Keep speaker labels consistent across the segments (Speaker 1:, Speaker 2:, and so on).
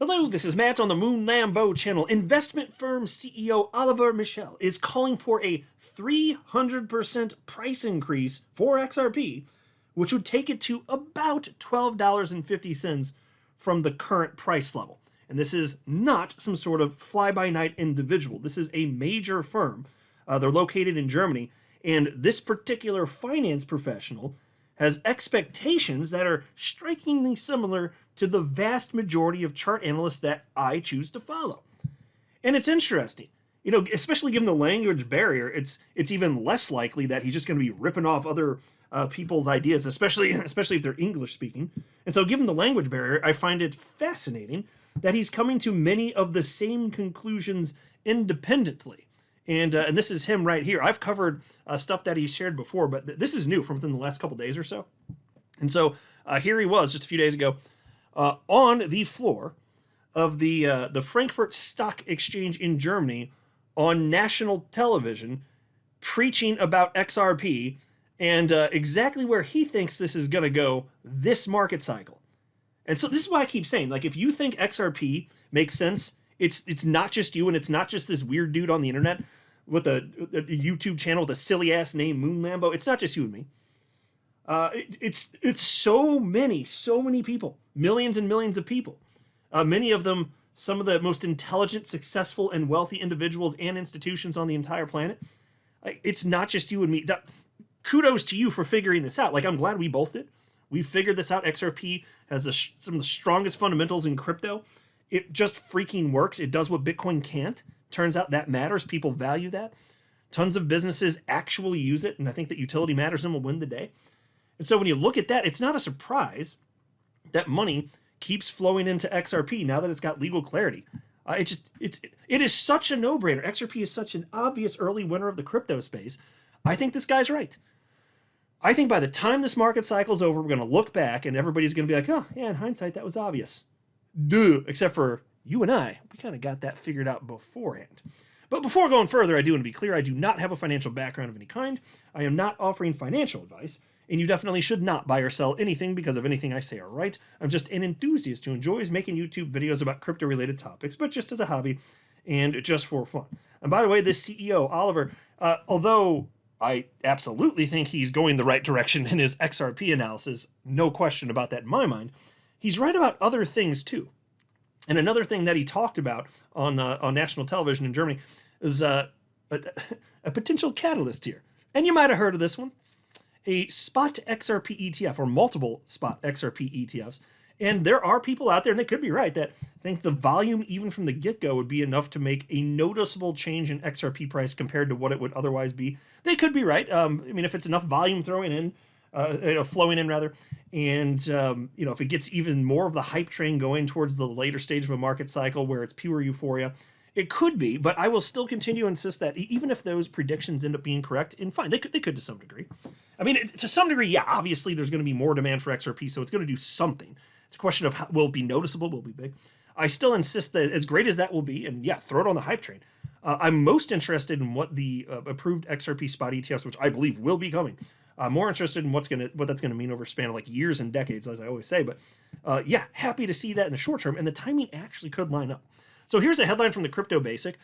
Speaker 1: Hello, this is Matt on the Moon Lambo channel. Investment firm CEO Oliver Michel is calling for a 300% price increase for XRP, which would take it to about $12.50 from the current price level. And this is not some sort of fly-by-night individual. This is a major firm. They're located in Germany, and this particular finance professional has expectations that are strikingly similar to the vast majority of chart analysts that I choose to follow. And it's interesting, especially given the language barrier, it's even less likely that he's just going to be ripping off other people's ideas, especially if they're English speaking. And so given the language barrier, I find it fascinating that he's coming to many of the same conclusions independently. And this is him right here. I've covered stuff that he's shared before, but this is new from within the last couple days or so. And so here he was just a few days ago on the floor of the Frankfurt Stock Exchange in Germany on national television, preaching about XRP and exactly where he thinks this is going to go this market cycle. And so this is why I keep saying, like, if you think XRP makes sense, it's not just you, and it's not just this weird dude on the internet with a YouTube channel with a silly ass name, Moon Lambo. It's not just you and me. It's so many people, millions and millions of people. Many of them, some of the most intelligent, successful, and wealthy individuals and institutions on the entire planet. It's not just you and me. Kudos to you for figuring this out. Like, I'm glad we both did. We figured this out. XRP has some of the strongest fundamentals in crypto. It just freaking works. It does what Bitcoin can't. Turns out that matters. People value that. Tons of businesses actually use it, and I think that utility matters and will win the day. And so when you look at that, it's not a surprise that money keeps flowing into XRP now that it's got legal clarity. It is such a no-brainer. XRP is such an obvious early winner of the crypto space. I think this guy's right. I think by the time this market cycle's over, we're going to look back and everybody's going to be like, oh, yeah, in hindsight, that was obvious. Duh. Except for you and I. We kind of got that figured out beforehand. But before going further, I do want to be clear, I do not have a financial background of any kind. I am not offering financial advice, and you definitely should not buy or sell anything because of anything I say or write. I'm just an enthusiast who enjoys making YouTube videos about crypto-related topics, but just as a hobby and just for fun. And by the way, this CEO, Oliver, although I absolutely think he's going the right direction in his XRP analysis, no question about that in my mind, he's right about other things too. And another thing that he talked about on national television in Germany is a potential catalyst here. And you might have heard of this one. A spot XRP ETF, or multiple spot XRP ETFs. And there are people out there, and they could be right, that think the volume even from the get-go would be enough to make a noticeable change in XRP price compared to what it would otherwise be. They could be right. If it's enough volume flowing in, and if it gets even more of the hype train going towards the later stage of a market cycle where it's pure euphoria, it could be. But I will still continue to insist that even if those predictions end up being correct, and fine, they could to some degree. I mean, to some degree, yeah, obviously there's going to be more demand for XRP, so it's going to do something. It's a question of will it be noticeable, will it be big? I still insist that as great as that will be, and yeah, throw it on the hype train. I'm most interested in what the approved XRP spot ETFs, which I believe will be coming. I'm more interested in what that's going to mean over a span of like years and decades, as I always say. But yeah, happy to see that in the short term, and the timing actually could line up. So here's a headline from the Crypto Basic.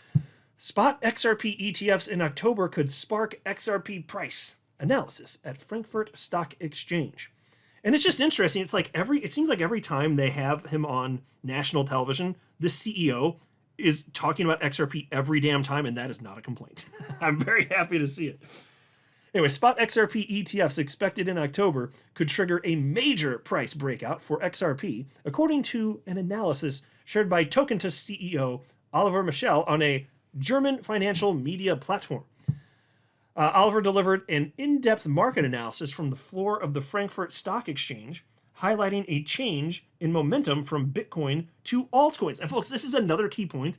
Speaker 1: Spot XRP ETFs in October could spark XRP price analysis at Frankfurt Stock Exchange. And it's just interesting. It seems like every time they have him on national television, the CEO is talking about XRP every damn time, and that is not a complaint. I'm very happy to see it. Anyway, spot XRP ETFs expected in October could trigger a major price breakout for XRP, according to an analysis shared by Tokentus CEO Oliver Michel on a German financial media platform. Oliver delivered an in-depth market analysis from the floor of the Frankfurt Stock Exchange, highlighting a change in momentum from Bitcoin to altcoins. And folks, this is another key point,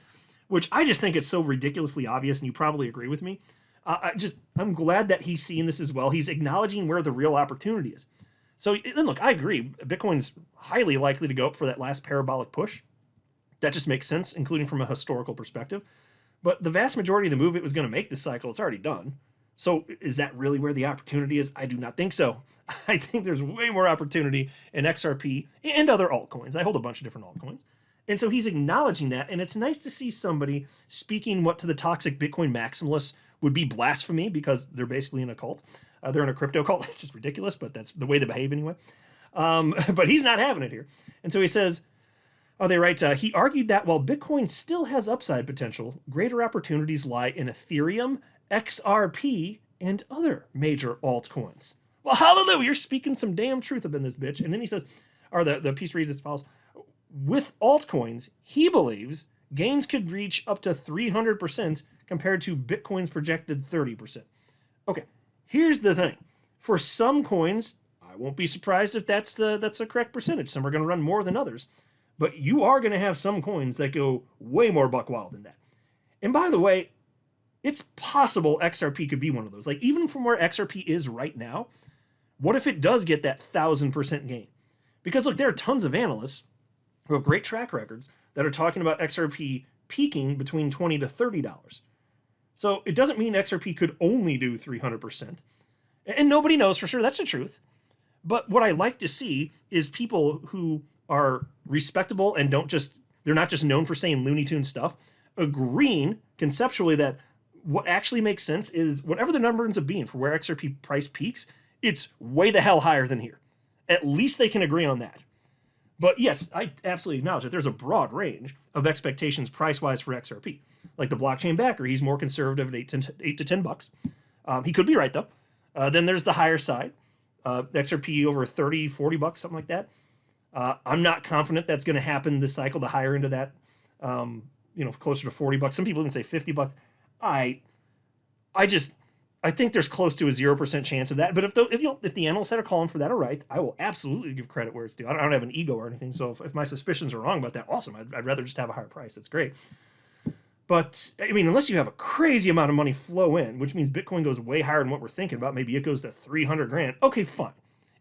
Speaker 1: which I just think it's so ridiculously obvious, and you probably agree with me. I'm glad that he's seeing this as well. He's acknowledging where the real opportunity is. So, and look, I agree. Bitcoin's highly likely to go up for that last parabolic push. That just makes sense, including from a historical perspective. But the vast majority of the move it was going to make this cycle, it's already done. So is that really where the opportunity is? I do not think so. I think there's way more opportunity in XRP and other altcoins. I hold a bunch of different altcoins. And so he's acknowledging that, and it's nice to see somebody speaking what to the toxic Bitcoin maximalists would be blasphemy, because they're basically in a cult. They're in a crypto cult. It's just ridiculous, but that's the way they behave anyway. But he's not having it here. And so he says, they write, he argued that while Bitcoin still has upside potential, greater opportunities lie in Ethereum, XRP, and other major altcoins. Well, hallelujah, you're speaking some damn truth up in this bitch. And then he says, or the piece reads as follows: with altcoins, he believes gains could reach up to 300% compared to Bitcoin's projected 30%. Okay, here's the thing. For some coins, I won't be surprised if that's a correct percentage. Some are going to run more than others. But you are going to have some coins that go way more buck wild than that. And by the way, it's possible XRP could be one of those. Like, even from where XRP is right now, what if it does get that 1,000% gain? Because look, there are tons of analysts who have great track records that are talking about XRP peaking between $20 to $30. So it doesn't mean XRP could only do 300%. And nobody knows for sure that's the truth. But what I like to see is people who are respectable and they're not just known for saying Looney Tune stuff, agreeing conceptually that what actually makes sense is whatever the number ends up being for where XRP price peaks, it's way the hell higher than here. At least they can agree on that. But yes, I absolutely acknowledge that there's a broad range of expectations price-wise for XRP. Like the blockchain backer, he's more conservative at $8 to $10. He could be right, though. Then there's the higher side. XRP over $30, $40, something like that. I'm not confident that's going to happen this cycle, the higher end of that, closer to $40. Some people even say $50. I think there's close to a 0% chance of that. But if the analysts that are calling for that are right, I will absolutely give credit where it's due. I don't have an ego or anything, so if my suspicions are wrong about that, awesome. I'd rather just have a higher price. That's great. But I mean, unless you have a crazy amount of money flow in, which means Bitcoin goes way higher than what we're thinking about, maybe it goes to 300 grand. Okay, fine.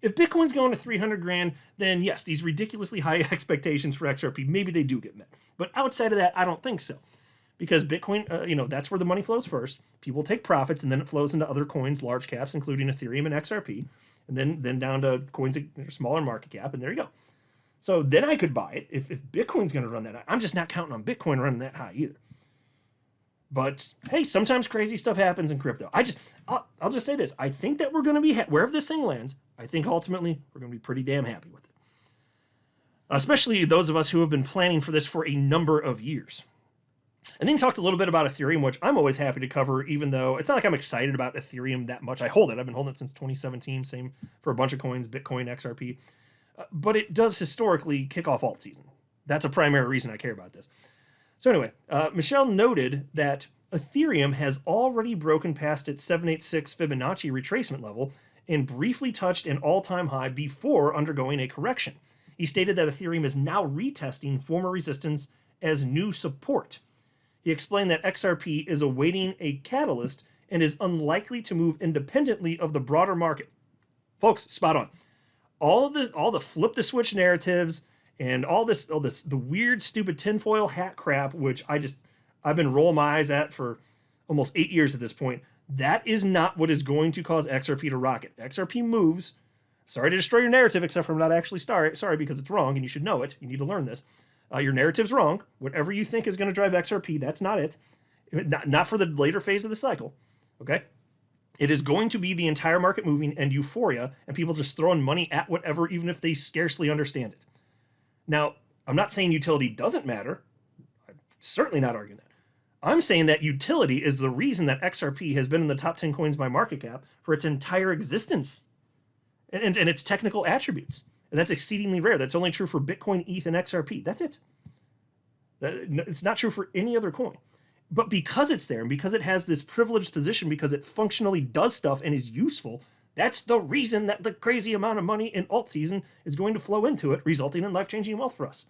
Speaker 1: If Bitcoin's going to 300 grand, then yes, these ridiculously high expectations for XRP, maybe they do get met. But outside of that, I don't think so. Because Bitcoin, that's where the money flows first. People take profits, and then it flows into other coins, large caps, including Ethereum and XRP, and then down to coins that are smaller market cap, and there you go. So then I could buy it if Bitcoin's going to run that high. I'm just not counting on Bitcoin running that high either. But hey, sometimes crazy stuff happens in crypto. I'll just say this. I think that we're going to be, wherever this thing lands, I think ultimately we're going to be pretty damn happy with it. Especially those of us who have been planning for this for a number of years. And then he talked a little bit about Ethereum, which I'm always happy to cover, even though it's not like I'm excited about Ethereum that much. I hold it. I've been holding it since 2017. Same for a bunch of coins, Bitcoin, XRP. But it does historically kick off alt season. That's a primary reason I care about this. So anyway, Michelle noted that Ethereum has already broken past its 786 Fibonacci retracement level and briefly touched an all-time high before undergoing a correction. He stated that Ethereum is now retesting former resistance as new support. He explained that XRP is awaiting a catalyst and is unlikely to move independently of the broader market. Folks, spot on. All the flip the switch narratives and all this the weird stupid tinfoil hat crap, which I've been rolling my eyes at for almost 8 years at this point. That is not what is going to cause XRP to rocket. XRP moves. Sorry to destroy your narrative, except for I'm not actually sorry because it's wrong and you should know it. You need to learn this. Your narrative's wrong. Whatever you think is going to drive XRP, that's not it. Not for the later phase of the cycle. Okay? It is going to be the entire market moving and euphoria and people just throwing money at whatever, even if they scarcely understand it. Now, I'm not saying utility doesn't matter. I'm certainly not arguing that. I'm saying that utility is the reason that XRP has been in the top 10 coins by market cap for its entire existence and its technical attributes. And that's exceedingly rare. That's only true for Bitcoin, ETH, and XRP. That's it. It's not true for any other coin. But because it's there and because it has this privileged position, because it functionally does stuff and is useful, that's the reason that the crazy amount of money in alt season is going to flow into it, resulting in life-changing wealth for us.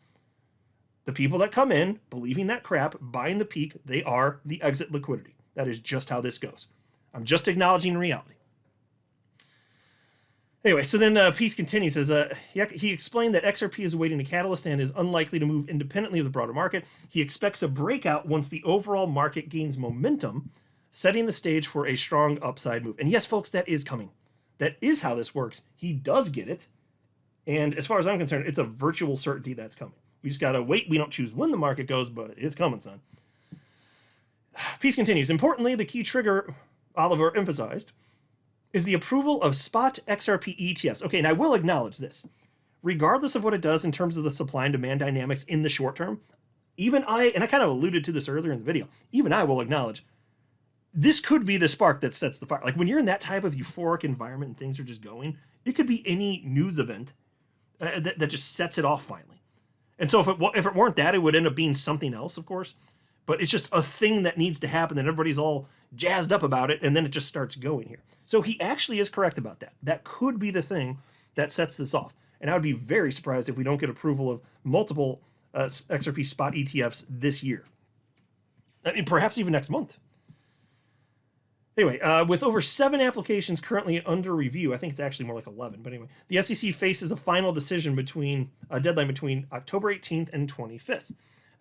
Speaker 1: The people that come in, believing that crap, buying the peak, they are the exit liquidity. That is just how this goes. I'm just acknowledging reality. Anyway, so then Peace continues, says, he explained that XRP is awaiting a catalyst and is unlikely to move independently of the broader market. He expects a breakout once the overall market gains momentum, setting the stage for a strong upside move. And yes, folks, that is coming. That is how this works. He does get it. And as far as I'm concerned, it's a virtual certainty that's coming. We just got to wait. We don't choose when the market goes, but it's coming, son. Piece continues. Importantly, the key trigger Oliver emphasized is the approval of spot XRP ETFs. Okay, and I will acknowledge this. Regardless of what it does in terms of the supply and demand dynamics in the short term, even I, and I kind of alluded to this earlier in the video, even I will acknowledge this could be the spark that sets the fire. Like when you're in that type of euphoric environment and things are just going, it could be any news event that just sets it off finally. And so if it weren't that, it would end up being something else, of course. But it's just a thing that needs to happen, and everybody's all jazzed up about it, and then it just starts going here. So he actually is correct about that. That could be the thing that sets this off. And I would be very surprised if we don't get approval of multiple XRP spot ETFs this year. I mean, perhaps even next month. Anyway, with over 7 applications currently under review, I think it's actually more like 11, but anyway, the SEC faces a final decision deadline between October 18th and 25th.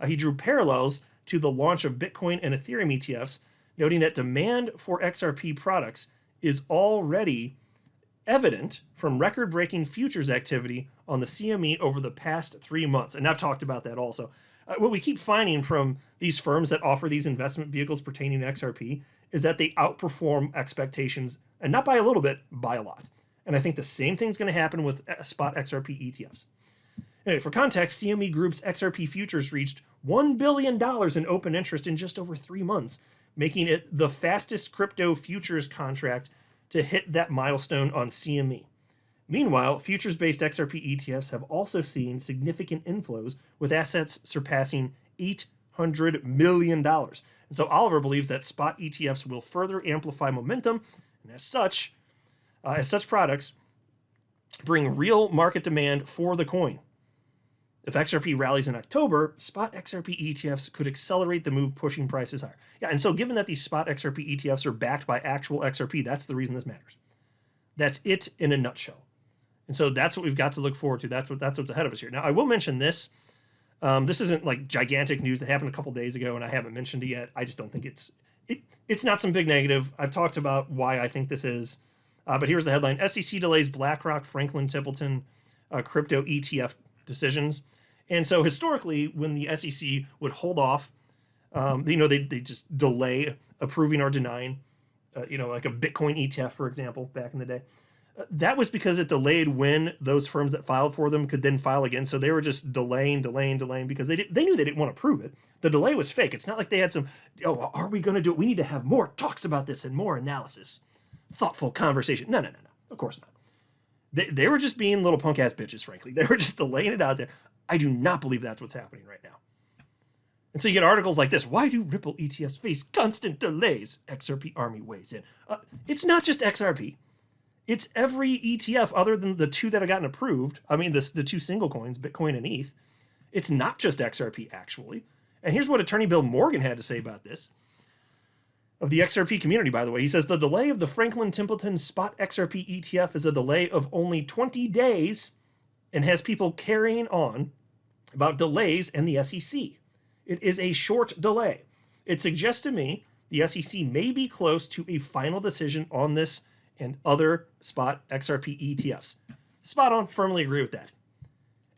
Speaker 1: He drew parallels to the launch of Bitcoin and Ethereum ETFs, noting that demand for XRP products is already evident from record-breaking futures activity on the CME over the past 3 months. And I've talked about that also. What we keep finding from these firms that offer these investment vehicles pertaining to XRP is that they outperform expectations, and not by a little bit, by a lot. And I think the same thing's going to happen with spot XRP ETFs. Anyway, for context, CME Group's XRP futures reached $1 billion in open interest in just over 3 months, making it the fastest crypto futures contract to hit that milestone on CME. Meanwhile, futures-based XRP ETFs have also seen significant inflows, with assets surpassing $800 million. And so Oliver believes that spot ETFs will further amplify momentum, and as such products bring real market demand for the coin. If XRP rallies in October, spot XRP ETFs could accelerate the move, pushing prices higher. Yeah, and so given that these spot XRP ETFs are backed by actual XRP, that's the reason this matters. That's it in a nutshell. And so that's what we've got to look forward to. That's what's ahead of us here. Now, I will mention this. This isn't like gigantic news that happened a couple days ago, and I haven't mentioned it yet. I just don't think it's not some big negative. I've talked about why I think this is. But here's the headline. SEC delays BlackRock, Franklin Templeton crypto ETF decisions. And so historically, when the SEC would hold off, they just delay approving or denying, like a Bitcoin ETF, for example, back in the day. That was because it delayed when those firms that filed for them could then file again. So they were just delaying because they knew they didn't want to prove it. The delay was fake. It's not like they had some, are we going to do it? We need to have more talks about this and more analysis, thoughtful conversation. No. Of course not. They were just being little punk ass bitches, frankly. They were just delaying it out there. I do not believe that's what's happening right now. And so you get articles like this. Why do Ripple ETFs face constant delays? XRP Army weighs in. It's not just XRP. It's every ETF other than the 2 that have gotten approved. I mean, the 2 single coins, Bitcoin and ETH. It's not just XRP, actually. And here's what Attorney Bill Morgan had to say about this. Of the XRP community, by the way. He says, the delay of the Franklin Templeton spot XRP ETF is a delay of only 20 days and has people carrying on about delays and the SEC. It is a short delay. It suggests to me the SEC may be close to a final decision on this and other spot XRP ETFs. Spot on, firmly agree with that.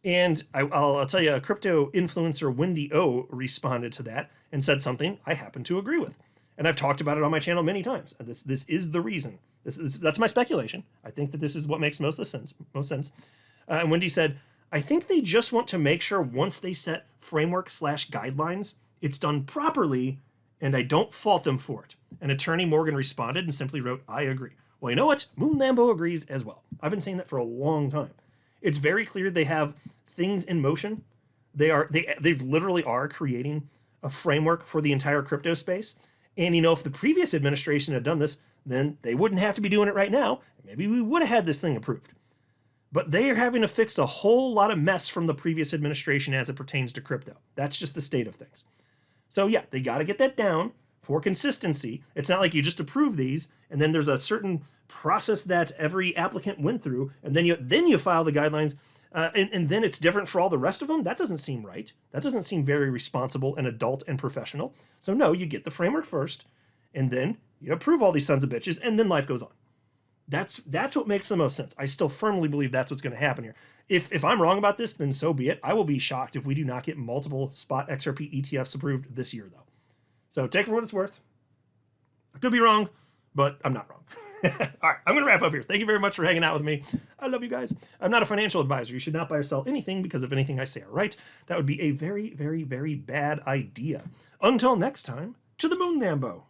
Speaker 1: And I'll tell you, a crypto influencer, Wendy O, responded to that and said something I happen to agree with. And I've talked about it on my channel many times. This is the reason. That's my speculation. I think that this is what makes most sense. And Wendy said, I think they just want to make sure once they set framework/guidelines, it's done properly, and I don't fault them for it. And Attorney Morgan responded and simply wrote, I agree. Well, you know what? Moon Lambo agrees as well. I've been saying that for a long time. It's very clear they have things in motion. They literally are creating a framework for the entire crypto space. And if the previous administration had done this, then they wouldn't have to be doing it right now. Maybe we would have had this thing approved. But they are having to fix a whole lot of mess from the previous administration as it pertains to crypto. That's just the state of things. So yeah, they got to get that down for consistency. It's not like you just approve these and then there's a certain process that every applicant went through, and then you file the guidelines, and then it's different for all the rest of them. That doesn't seem right. That doesn't seem very responsible and adult and professional. So no, you get the framework first, and then you approve all these sons of bitches, and then life goes on. That's what makes the most sense. I still firmly believe that's what's going to happen here. If I'm wrong about this, then so be it. I will be shocked if we do not get multiple spot XRP ETFs approved this year, though. So take it for what it's worth. I could be wrong, but I'm not wrong. All right, I'm going to wrap up here. Thank you very much for hanging out with me. I love you guys. I'm not a financial advisor. You should not buy or sell anything because of anything I say or write. That would be a very, very, very bad idea. Until next time, to the moon, Lambo.